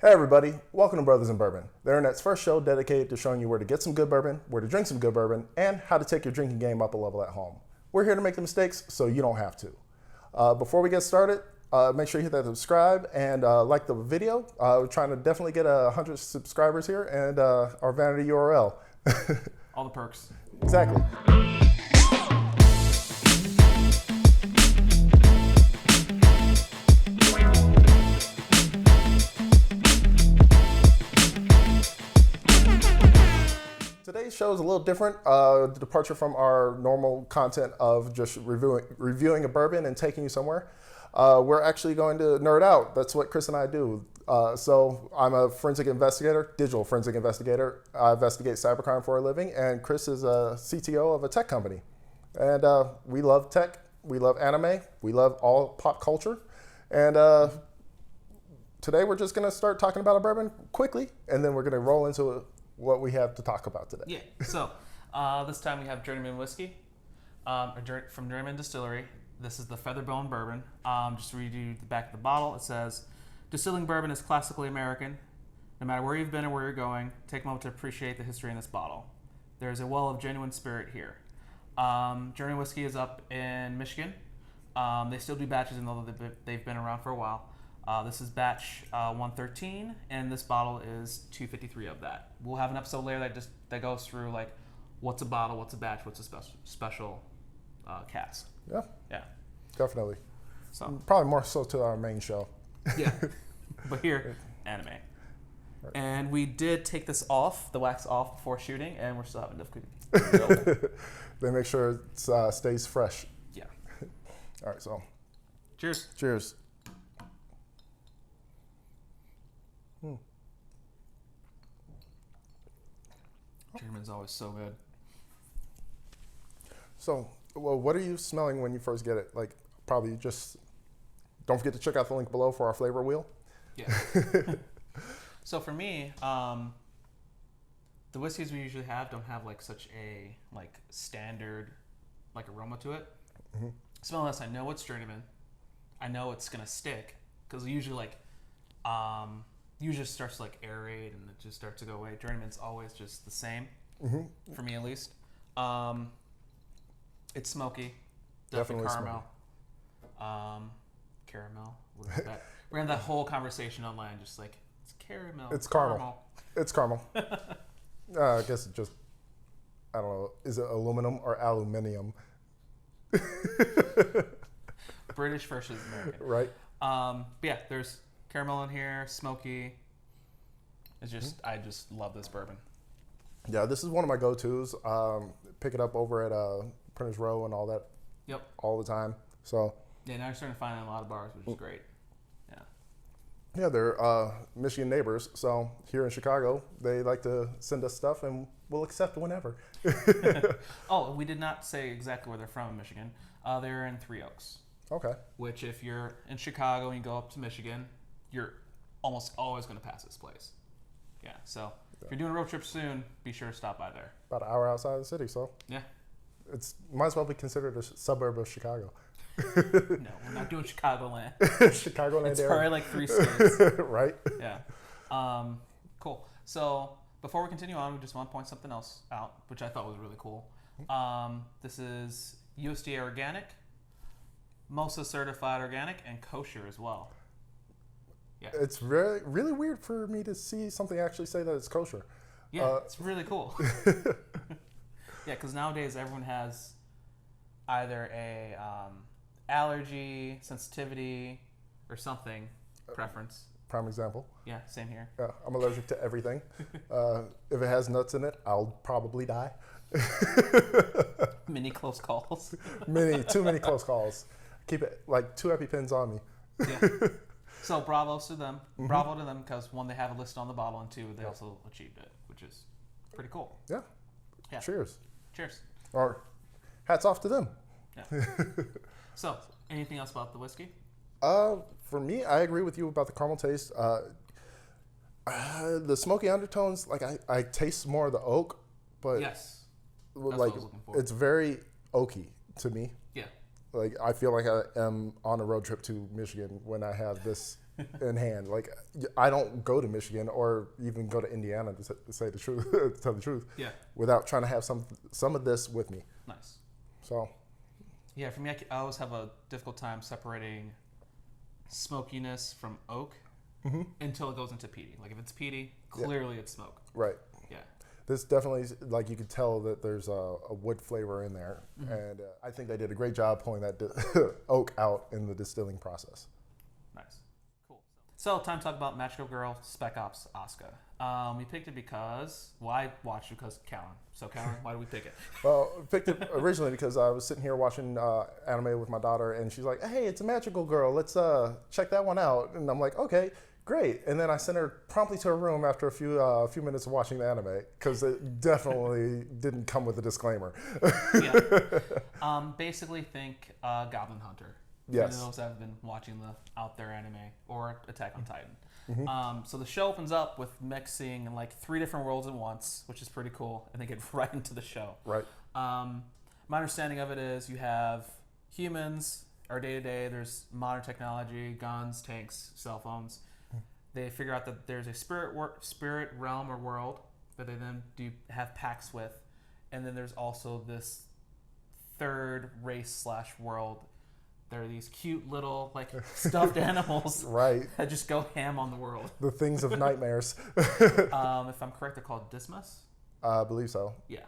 Hey everybody, welcome to Brothers in Bourbon, the internet's first show dedicated to showing you where to get some good bourbon, where to drink some good bourbon, and how to take your drinking game up a level at home. We're here to make the mistakes so you don't have to. Before we get started, make sure you hit that subscribe and like the video. We're trying to definitely get 100 subscribers here and our vanity URL. All the perks. Exactly. Today's show is a little different, the departure from our normal content of just reviewing a bourbon and taking you somewhere. We're actually going to nerd out. That's what Chris and I do. So I'm a forensic investigator, digital forensic investigator. I investigate cybercrime for a living, and Chris is a CTO of a tech company. And we love tech, we love anime, we love all pop culture. And today we're just going to start talking about a bourbon quickly, and then we're going to roll into what we have to talk about today. Yeah, so this time we have Journeyman Whiskey from Journeyman Distillery. This is the Featherbone Bourbon. Just to read you the back of the bottle, it says, distilling bourbon is classically American. No matter where you've been or where you're going, take a moment to appreciate the history in this bottle. There is a well of genuine spirit here. Journeyman Whiskey is up in Michigan. They still do batches, even though they've been around for a while. This is batch 113, and this bottle is 253 of that. We'll have an episode later that goes through like what's a bottle, what's a batch, what's a special cask. Yeah, definitely. So probably more so to our main show. Yeah, but here, anime. Right. And we did take this off, the wax off before shooting, and we're still having difficulty. They make sure it stays fresh. Yeah. All right, so. Cheers. Cheers. Journeyman's always so good. So, well, what are you smelling when you first get it? Like, probably just don't forget to check out the link below for our flavor wheel. Yeah. So for me, the whiskeys we usually have don't have like such a like standard like aroma to it. Mm-hmm. Smelling this, I know it's Journeyman. I know it's gonna stick because usually like usually just starts to like aerate and it just starts to go away. Journeyman's always just the same, for me at least. It's smoky, definitely caramel. Caramel. We're gonna have that whole conversation online, just like it's caramel. It's caramel. It's caramel. I guess it just, I don't know. Is it aluminum or aluminium? British versus American, right? But yeah, there's caramel in here, smoky. It's just, I just love this bourbon. Yeah, this is one of my go-tos. Pick it up over at Printers Row and all that. Yep. All the time. So. Yeah, now you're starting to find it in a lot of bars, which is great. Yeah. Yeah, they're Michigan neighbors. So here in Chicago, they like to send us stuff, and we'll accept whenever. Oh, we did not say exactly where they're from in Michigan. They're in Three Oaks. Okay. Which, if you're in Chicago and you go up to Michigan, you're almost always going to pass this place. Yeah, so if you're doing a road trip soon, be sure to stop by there. About an hour outside of the city, so. Yeah. It's might as well be considered a suburb of Chicago. No, we're not doing Chicagoland. Chicagoland it's area. probably like 3 states. Right? Yeah. Cool. So before we continue on, we just want to point something else out, which I thought was really cool. This is Usda Organic, Mosa Certified Organic, and Kosher as well. Yeah. It's really, really weird for me to see something actually say that it's kosher. Yeah, it's really cool. Yeah, because nowadays everyone has either a allergy, sensitivity, or something preference. Prime example. Yeah, same here. Yeah, I'm allergic to everything. If it has nuts in it, I'll probably die. Many close calls. Too many close calls. Keep it like 2 EpiPens on me. Yeah. So bravo to them. Bravo to them because 1, they have a list on the bottle, and 2, they also achieved it, which is pretty cool. Yeah. Cheers. Cheers. Or hats off to them. Yeah. So, anything else about the whiskey? For me, I agree with you about the caramel taste. The smoky undertones, like I taste more of the oak, but yes, like what I was looking for. It's very oaky to me. Yeah. Like I feel like I am on a road trip to Michigan when I have this in hand. Like, I don't go to Michigan or even go to Indiana to say the truth, to tell the truth, Yeah. without trying to have some of this with me. Nice. So, Yeah, for me, I always have a difficult time separating smokiness from oak until it goes into peaty. Like if it's peaty, clearly it's smoke. right. Yeah. This definitely, like, you can tell that there's a wood flavor in there, and I think they did a great job pulling that oak out in the distilling process. Nice. Cool. So, time to talk about Magical Girl Spec-Ops Asuka. We picked it because, well, I watched it because Kallan. So, Kallan, why did we pick it? Well, I picked it originally because I was sitting here watching anime with my daughter, and she's like, "Hey, it's a Magical Girl. Let's check that one out." And I'm like, "Okay, great." And then I sent her promptly to her room after a few minutes of watching the anime because it definitely didn't come with a disclaimer. Basically, think Goblin Hunter. Yes. For those that have been watching the Out There anime or Attack on Titan. So the show opens up with mixing like 3 different worlds at once, which is pretty cool, and they get right into the show. Right. My understanding of it is you have humans, our day-to-day, there's modern technology, guns, tanks, cell phones. They figure out that there's a spirit realm or world that they then do have pacts with, and then there's also this third race / world. There are these cute little like stuffed animals Right. that just go ham on the world. The things of nightmares. If I'm correct, they're called Dismas. I believe so. Yeah.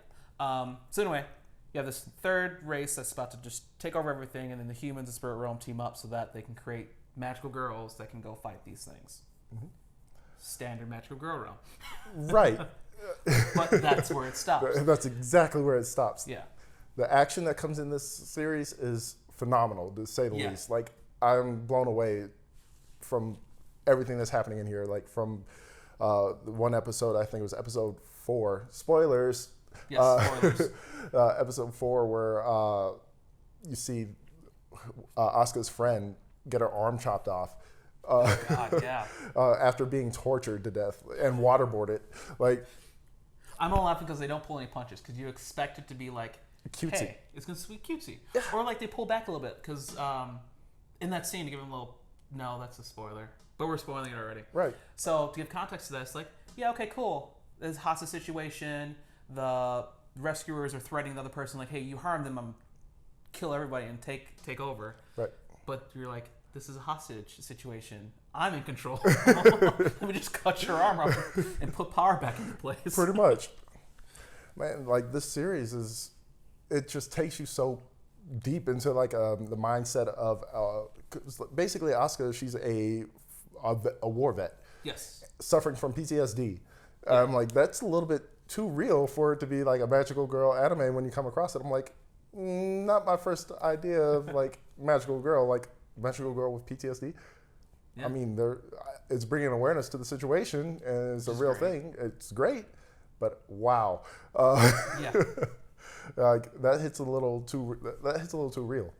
So anyway, you have this third race that's about to just take over everything, and then the humans and spirit realm team up so that they can create magical girls that can go fight these things. Standard magical girl realm. Right. But that's where it stops. That's exactly where it stops. Yeah. The action that comes in this series is phenomenal, to say the least. Like, I'm blown away from everything that's happening in here. Like, from one episode, I think it was episode 4. Spoilers. Yes, spoilers. Episode 4, where you see Asuka's friend get her arm chopped off. God, yeah. After being tortured to death and waterboarded. Like, I'm all laughing because they don't pull any punches, because you expect it to be like, cutesy. hey, it's going to be cutesy. Or like they pull back a little bit, because in that scene, to give them a little, no, that's a spoiler. But we're spoiling it already. Right. So to give context to this, like, yeah, okay, cool. There's a hostage situation. The rescuers are threatening the other person, like, hey, you harmed them, I'm kill everybody and take over. Right. But you're like, this is a hostage situation. I'm in control. Let me just cut your arm off and put power back into place. Pretty much. Man, like, this series is, it just takes you so deep into like the mindset of basically Asuka. She's a war vet. Yes. Suffering from PTSD. I'm like, that's a little bit too real for it to be like a magical girl anime. When you come across it, I'm like, not my first idea of like magical girl with PTSD. Yeah. I mean, it's bringing awareness to the situation, and it's a real thing. It's great, but wow. Yeah. Like, that hits a little too real.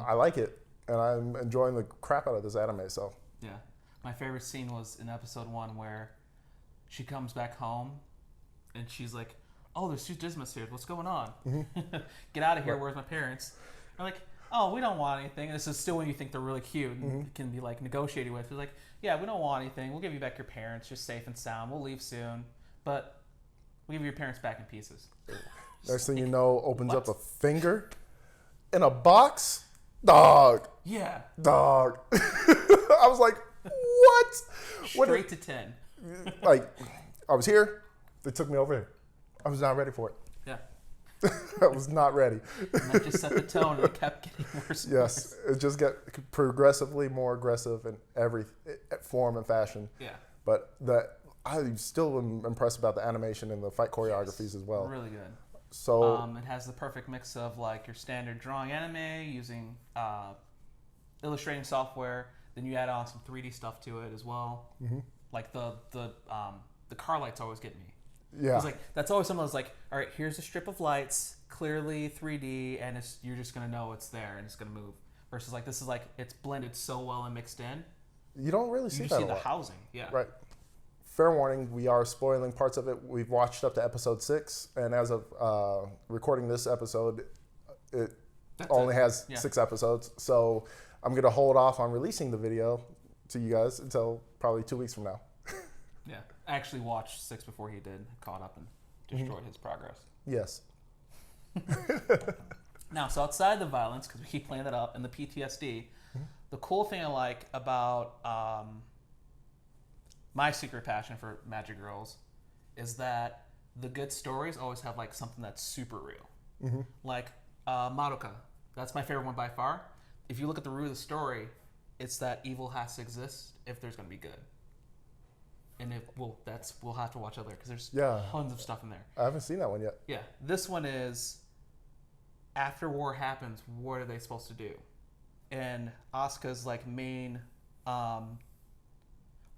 I like it, and I'm enjoying the crap out of this anime. So yeah, my favorite scene was in episode 1 where she comes back home and she's like, "Oh, there's 2 Dismas here. What's going on? Get out of here. Where's my parents?" They're like, "Oh, we don't want anything." This is still when you think they're really cute and can be like negotiated with. They're like, "Yeah, we don't want anything. We'll give you back your parents. Just safe and sound. We'll leave soon, but we'll give you your parents back in pieces." Next thing you know, opens up a finger in a box. Dog. Yeah. Dog. I was like, what? Straight to 10. Like, I was here. They took me over here. I was not ready for it. Yeah. I was not ready. And that just set the tone, and it kept getting worse and Yes. worse. It just got progressively more aggressive in every form and fashion. Yeah. But I'm still impressed about the animation and the fight choreographies as well. Really good. So it has the perfect mix of like your standard drawing anime using illustrating software. Then you add on some 3D stuff to it as well. Mm-hmm. Like the car lights always get me. Yeah. It's like that's always something that's like, all right, here's a strip of lights, clearly 3D, and you're just gonna know it's there and it's gonna move. Versus like this is like it's blended so well and mixed in. You don't really see you that see a the lot. housing. Yeah. Right. Fair warning, we are spoiling parts of it. We've watched up to episode 6, and as of recording this episode, it only has 6 episodes. So I'm going to hold off on releasing the video to you guys until probably 2 weeks from now. Yeah, I actually watched 6 before he did, caught up and destroyed his progress. Yes. Now, so outside the violence, because we keep playing that up, and the PTSD, the cool thing I like about my secret passion for Magic Girls is that the good stories always have like something that's super real. Like Madoka, that's my favorite one by far. If you look at the root of the story, it's that evil has to exist if there's going to be good. And we'll have to watch other because there's tons of stuff in there. I haven't seen that one yet. Yeah, this one is after war happens, what are they supposed to do? And Asuka's like main, one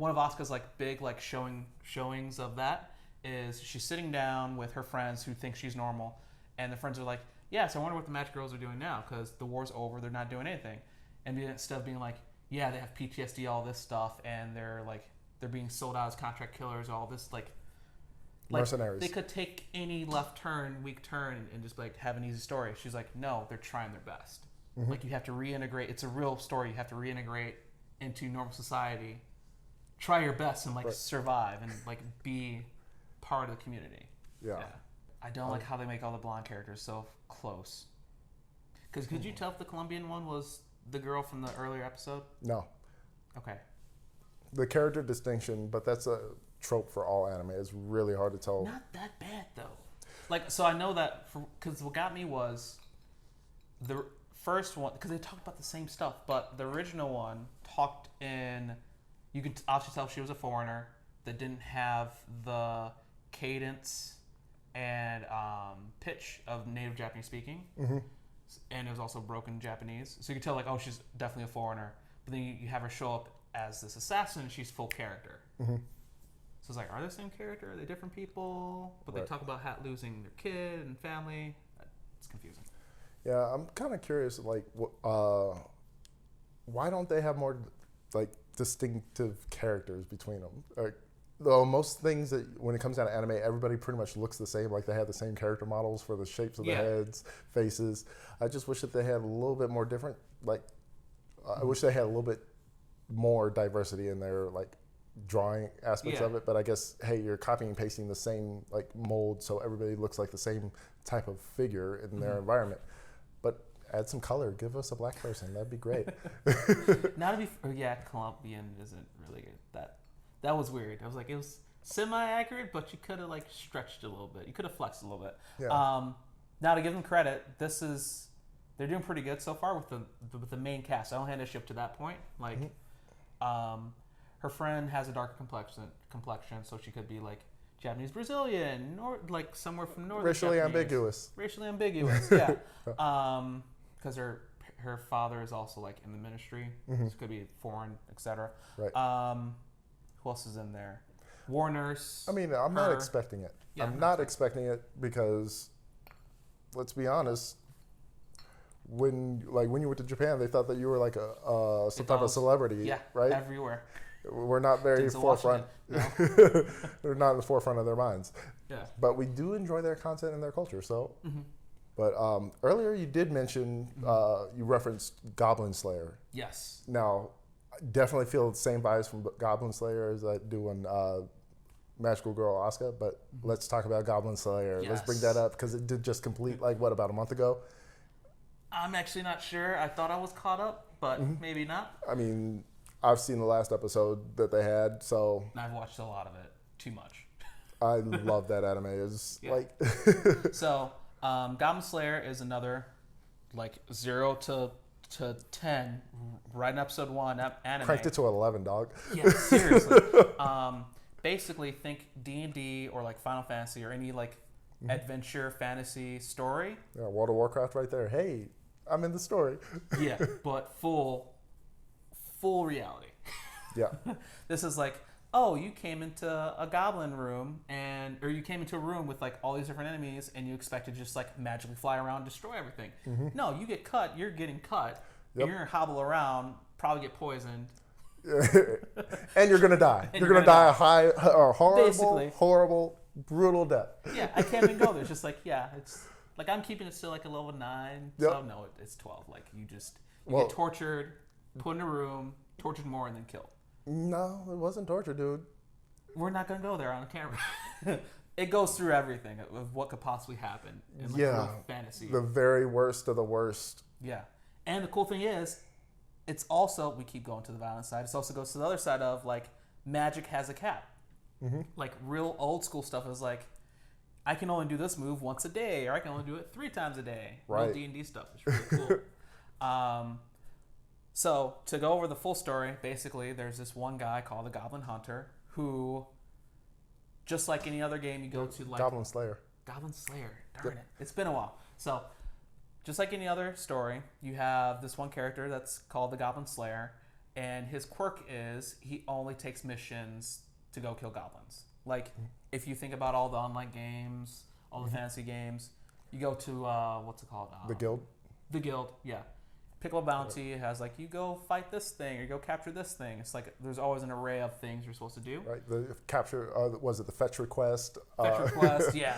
of Asuka's like big like showings of that is she's sitting down with her friends who think she's normal, and the friends are like, yeah, so I wonder what the Magic Girls are doing now because the war's over, they're not doing anything, and instead of being like, yeah, they have PTSD, all this stuff, and they're being sold out as contract killers, all this like mercenaries. They could take any weak turn, and just like have an easy story. She's like, no, they're trying their best. Like you have to reintegrate. It's a real story. You have to reintegrate into normal society. Try your best and survive and like be part of the community. Yeah. I don't like how they make all the blonde characters so close. Because could you tell if the Colombian one was the girl from the earlier episode? No. Okay. The character distinction, but that's a trope for all anime. It's really hard to tell. Not that bad though. Like, so I know that because what got me was the first one, because they talked about the same stuff, but the original one talked in. You could obviously tell she was a foreigner that didn't have the cadence and pitch of native Japanese speaking, and it was also broken Japanese. So you could tell like, oh, she's definitely a foreigner. But then you have her show up as this assassin, and she's full character. So it's like, are they the same character? Are they different people? But they talk about losing their kid and family. It's confusing. Yeah, I'm kind of curious. Like, why don't they have more like distinctive characters between them? Like, though most things that when it comes down to anime, everybody pretty much looks the same. Like they have the same character models for the shapes of the heads, faces. I just wish that they had a little bit more different. Like, I wish they had a little bit more diversity in their like drawing aspects of it. But I guess, hey, you're copying and pasting the same like mold, so everybody looks like the same type of figure in their environment. But add some color. Give us a black person. That'd be great. Not to be, Colombian isn't really good. That was weird. I was like, it was semi-accurate, but you could have like stretched a little bit. You could have flexed a little bit. Yeah. Now to give them credit, they're doing pretty good so far with the main cast. I don't hand a ship to that point. Like, her friend has a darker complexion, so she could be like Japanese Brazilian or like somewhere from northern. Racially ambiguous, yeah. Because her father is also like in the ministry, so it could be foreign, etc. Right. Who else is in there? War nurse. I mean, I'm not expecting it. Yeah, I'm not expecting it because, let's be honest, when you went to Japan, they thought that you were like some type of celebrity, right? Everywhere. We're not very forefront. No. They're not in the forefront of their minds. Yeah. But we do enjoy their content and their culture. So, but earlier you did mention you referenced Goblin Slayer. Yes. Now, I definitely feel the same vibes from Goblin Slayer as I do on Magical Girl Asuka. But let's talk about Goblin Slayer. Yes. Let's bring that up because it did just complete about a month ago. I'm actually not sure. I thought I was caught up, but maybe not. I mean, I've seen the last episode that they had, so I've watched a lot of it. Too much. I love that anime. It's like so. Goblin Slayer is another like 0 to 10, right in episode 1 anime. Cranked it to 11, dog. Yeah, seriously. Basically, think D&D or like Final Fantasy or any like adventure fantasy story. Yeah, World of Warcraft right there. Hey, I'm in the story. Yeah, but full reality. Yeah. This is like, oh, you came into a goblin room or you came into a room with like all these different enemies and you expect to just like magically fly around and destroy everything. No, you get cut, you're getting cut, and you're gonna hobble around, probably get poisoned. And you're gonna die. You're gonna die a horrible, brutal death. Yeah, I can't even go there. It's just like, it's like I'm keeping it still like a level 9. So no, it's 12. Like you get tortured, put in a room, tortured more, and then killed. No, it wasn't torture, dude. We're not gonna go there on camera. It goes through everything of what could possibly happen in like real fantasy. The very worst of the worst. Yeah, and the cool thing is, it's also, we keep going to the violent side. It also goes to the other side of like magic has a cap. Mm-hmm. Like real old school stuff is like, I can only do this move once a day, or I can only do it 3 times a day. Right. Real D&D stuff is really cool. So to go over the full story, basically, there's this one guy called the Goblin Hunter who, just like any other game you go to, like Goblin Slayer. Goblin Slayer. Darn it. It's been a while. So, just like any other story, you have this one character that's called the Goblin Slayer, and his quirk is he only takes missions to go kill goblins. Like, if you think about all the online games, all the fantasy games, you go to, what's it called? The Guild? The Guild, yeah. Pick up a bounty. It has like, you go fight this thing or you go capture this thing. It's like there's always an array of things you're supposed to do. Right. The capture, was it the fetch request? Fetch request, yeah.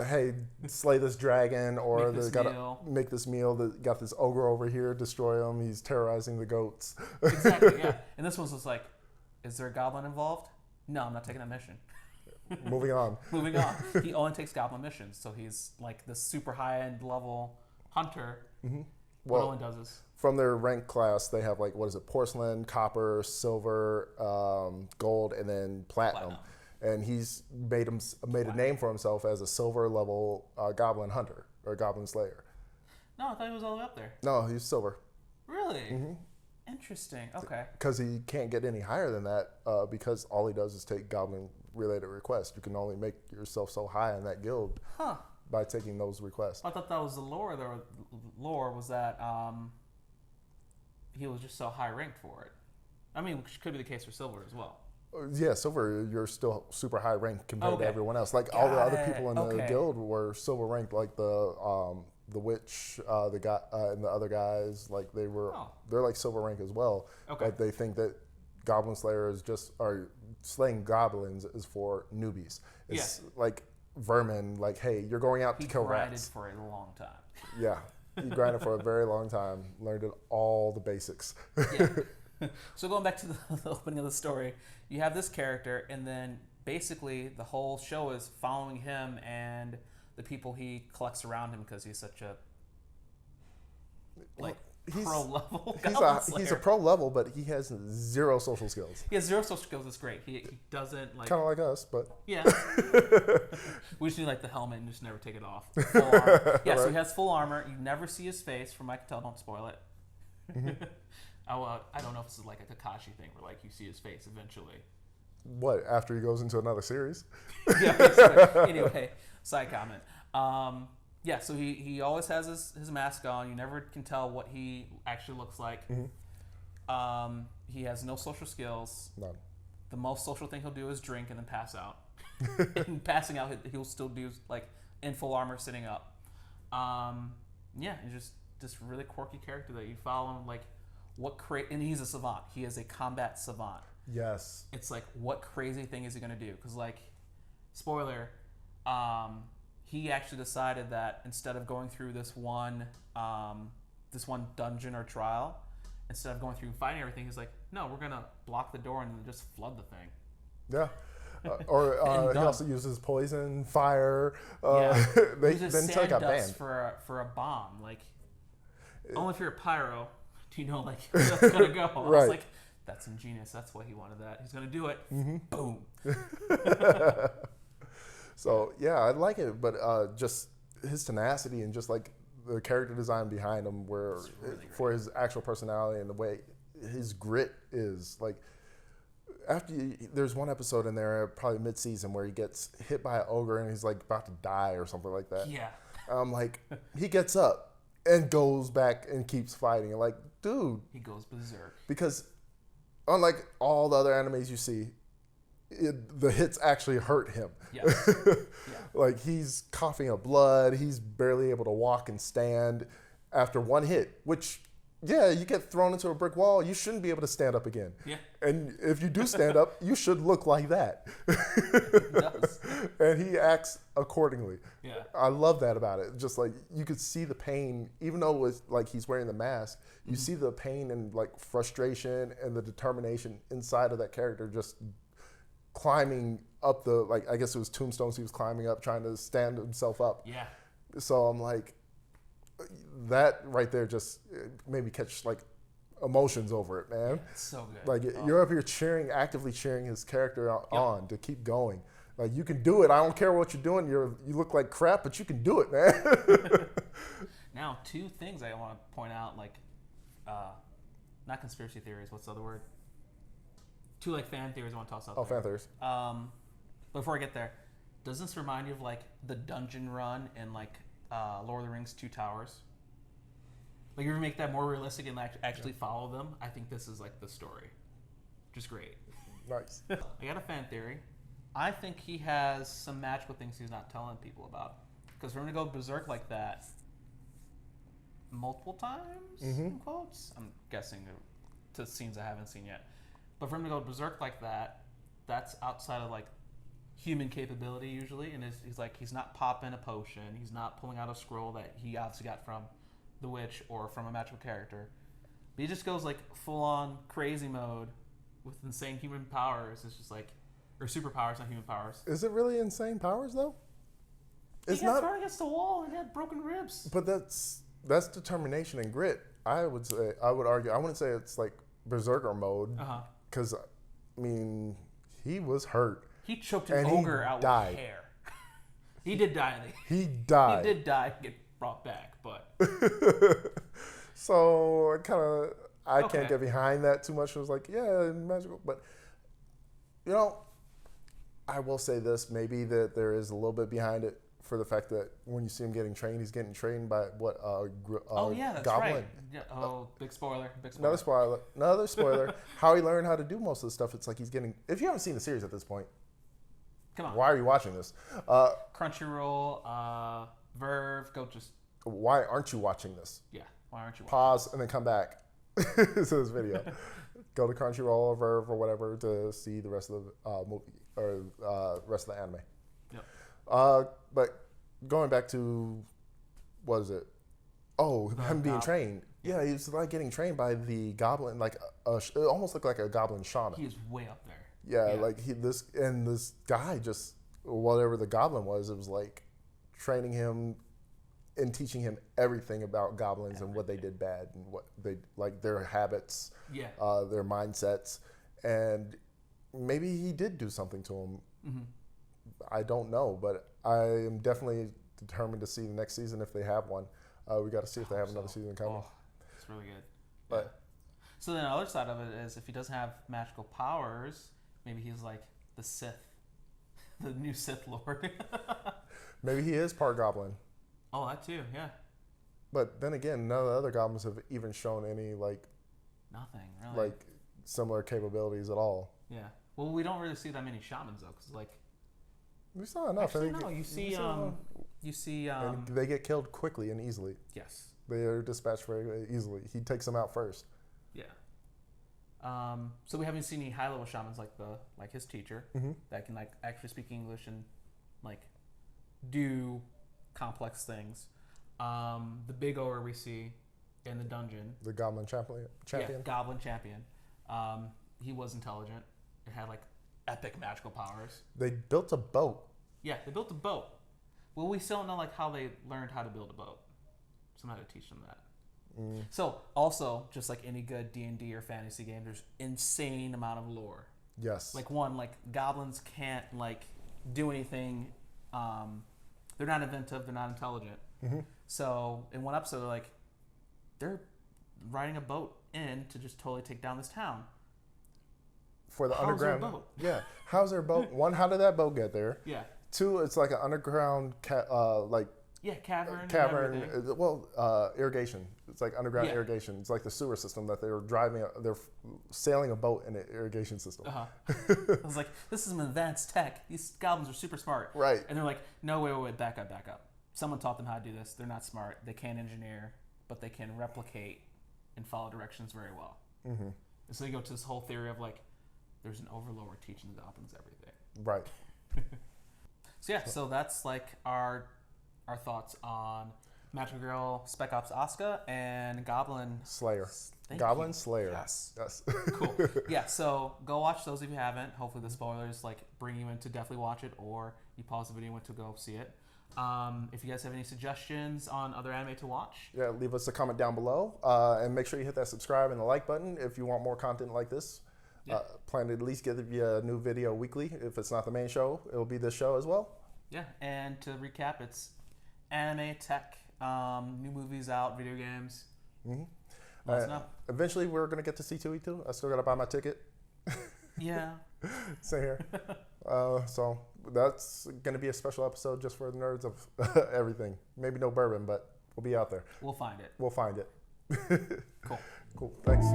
Hey, slay this dragon, or Make this gotta meal. make this meal. Got this ogre over here, destroy him. He's terrorizing the goats. Exactly, yeah. And this one's just like, is there a goblin involved? No, I'm not taking that mission. Moving on. Moving on. He only takes goblin missions, so he's like this super high-end level hunter. Mm-hmm. What only does is from their rank class, they have like, what is it? Porcelain, copper, silver, gold, and then platinum. And he's made a name for himself as a silver level goblin hunter or goblin slayer. No, I thought he was all the way up there. No, he's silver. Really? Mm-hmm. Interesting. Okay. Because he can't get any higher than that because all he does is take goblin related requests. You can only make yourself so high in that guild. Huh. By taking those requests. I thought that was the lore. The lore was that he was just so high ranked for it. I mean, which could be the case for silver as well. Yeah, silver, you're still super high ranked compared to everyone else. Like all the other people in the guild were silver ranked, like the witch, the guy, and the other guys. Like they're like silver rank as well. Okay. But they think that Goblin Slayer is or slaying goblins is for newbies. It's like vermin, like, hey, you're going out to kill rats. He grinded for a long time. Yeah, he grinded for a very long time, learned all the basics. Yeah. So going back to the opening of the story, you have this character, and then basically the whole show is following him and the people he collects around him because he's such a pro level. He's a pro level, but he has zero social skills. He has zero social skills. It's great. He doesn't like kind of like us, but yeah. We just need like the helmet and just never take it off. Full armor. Yeah, right. So he has full armor. You never see his face. From what I can tell, don't spoil it. Mm-hmm. I don't know if this is like a Kakashi thing where like you see his face eventually. What, after he goes into another series? Yeah. Basically. Anyway, side comment. Yeah, so he always has his mask on. You never can tell what he actually looks like. Mm-hmm. He has no social skills. None. The most social thing he'll do is drink and then pass out. And passing out, he'll still do like in full armor, sitting up. Yeah, he's just really quirky character that you follow him. Like and he's a savant. He is a combat savant. Yes. It's like, what crazy thing is he gonna do? Because like, spoiler. He actually decided that instead of going through this one dungeon or trial, instead of going through and fighting everything, he's like, no, we're gonna block the door and then just flood the thing. Yeah. Or he also uses poison, fire. He uses sand dust for a bomb. Like, only if you're a pyro do you know like where that's gonna go. I was like, that's ingenious. That's why he wanted that. He's gonna do it. Mm-hmm. Boom. So yeah, I like it, but just his tenacity and just like the character design behind him, where really for his actual personality and the way his grit is. Like there's one episode in there, probably mid-season, where he gets hit by an ogre and he's like about to die or something like that. Yeah. Like he gets up and goes back and keeps fighting. Like, dude, he goes berserk because unlike all the other animes you see, the hits actually hurt him. Yes. Yeah. Like he's coughing up blood. He's barely able to walk and stand after one hit, which, yeah, you get thrown into a brick wall. You shouldn't be able to stand up again. Yeah. And if you do stand up, you should look like that. It does. And he acts accordingly. Yeah. I love that about it. Just like you could see the pain, even though it's like he's wearing the mask, you see the pain and like frustration and the determination inside of that character just climbing up the, like, I guess it was tombstones he was climbing up, trying to stand himself up. Yeah. So I'm like, that right there just made me catch like emotions over it, man. It's so good. Like you're up here cheering, actively cheering his character on to keep going. Like, you can do it. I don't care what you're doing. You look like crap, but you can do it, man. Now, two things I want to point out, like, not conspiracy theories. What's the other word? Two like fan theories I want to toss out. Oh, fan theories. Before I get there, does this remind you of like the dungeon run in like Lord of the Rings: Two Towers? Like, you ever make that more realistic and actually follow them? I think this is like the story, which is great. Nice. I got a fan theory. I think he has some magical things he's not telling people about. Because for him to go berserk like that multiple times, in quotes, I'm guessing to scenes I haven't seen yet. But for him to go berserk like that, that's outside of like human capability usually. And he's not popping a potion. He's not pulling out a scroll that he obviously got from the witch or from a magical character. But he just goes like full on crazy mode with insane human powers. It's just like, or superpowers, not human powers. Is it really insane powers though? He got thrown against the wall and had broken ribs. But that's determination and grit. I would argue. I wouldn't say it's like berserker mode. Because I mean, he was hurt. He choked an ogre out with hair. He did die. He died. He did die and get brought back, but so I can't get behind that too much. It was like, yeah, magical, but you know, I will say this, maybe that there is a little bit behind it for the fact that when you see him getting trained, he's getting trained by what? That's Goblin. right. Yeah, big spoiler. Another spoiler. How he learned how to do most of the stuff. It's like he's getting. If you haven't seen the series at this point, come on. Why are you watching this? Crunchyroll, Verve, go just. Why aren't you watching this? Yeah. Why aren't you watching Pause and then come back to this video. Go to Crunchyroll or Verve or whatever to see the rest of the movie or rest of the anime. Yep. But going back to, what is it? Oh, him being trained. Yeah, he was like getting trained by the goblin, like it almost looked like a goblin shaman. He is way up there. Yeah, like this guy just, whatever the goblin was, it was like training him and teaching him everything about goblins and what they did bad and what they like, their habits, their mindsets, and maybe he did do something to him. I don't know, but I am definitely determined to see the next season if they have one. We got to see if they have another season coming. It's really good. But so then the other side of it is, if he doesn't have magical powers, maybe he's like the Sith, the new Sith Lord. Maybe he is part goblin. Oh, that too, yeah. But then again, none of the other goblins have even shown any nothing really, like similar capabilities at all. Yeah. Well, we don't really see that many shamans though, because like we saw enough. Actually, no. You see. And they get killed quickly and easily. Yes. They are dispatched very easily. He takes them out first. Yeah. So we haven't seen any high level shamans like his teacher that can like actually speak English and like do complex things. The big ogre we see in the dungeon, the Goblin champion. Yeah, Goblin champion. He was intelligent. It had like epic magical powers. They built a boat. Yeah, they built a boat. Well, we still don't know like how they learned how to build a boat. Someone had to teach them that. So also, just like any good D&D or fantasy game, there's insane amount of lore. Yes. Like goblins can't like do anything. They're not inventive. They're not intelligent. So in one episode, they're riding a boat in to just totally take down this town. For the How's underground. their boat? Yeah. How's their boat? One, how did that boat get there? Yeah. Two, it's like an underground cavern. Irrigation. It's like underground irrigation. It's like the sewer system that they're they're sailing a boat in an irrigation system. I was like, this is some advanced tech. These goblins are super smart. Right. And they're like, no, wait, back up. Someone taught them how to do this. They're not smart. They can't engineer, but they can replicate and follow directions very well. And so they go to this whole theory of like, there's an overlord teaching the goblins everything. Right. So that's like our thoughts on Magical Girl, Spec-Ops Asuka, and Goblin Slayer. Thank Goblin you. Slayer. Yes. Yes. Cool. Yeah, so go watch those if you haven't. Hopefully the spoilers like bring you in to definitely watch it, or you pause the video and went to go see it. If you guys have any suggestions on other anime to watch, Yeah, leave us a comment down below, and make sure you hit that subscribe and the like button if you want more content like this. Yeah. Plan to at least give you a new video weekly. If it's not the main show, it'll be this show as well. yeah. And to recap, it's anime, tech, new movies out, video games. Mm-hmm. Let us know. Eventually, we're going to get to C2E2. I still got to buy my ticket. Yeah. Same here. So that's going to be a special episode just for the nerds of everything. Maybe no bourbon, but we'll be out there. We'll find it. We'll find it. Cool. Cool. Thanks.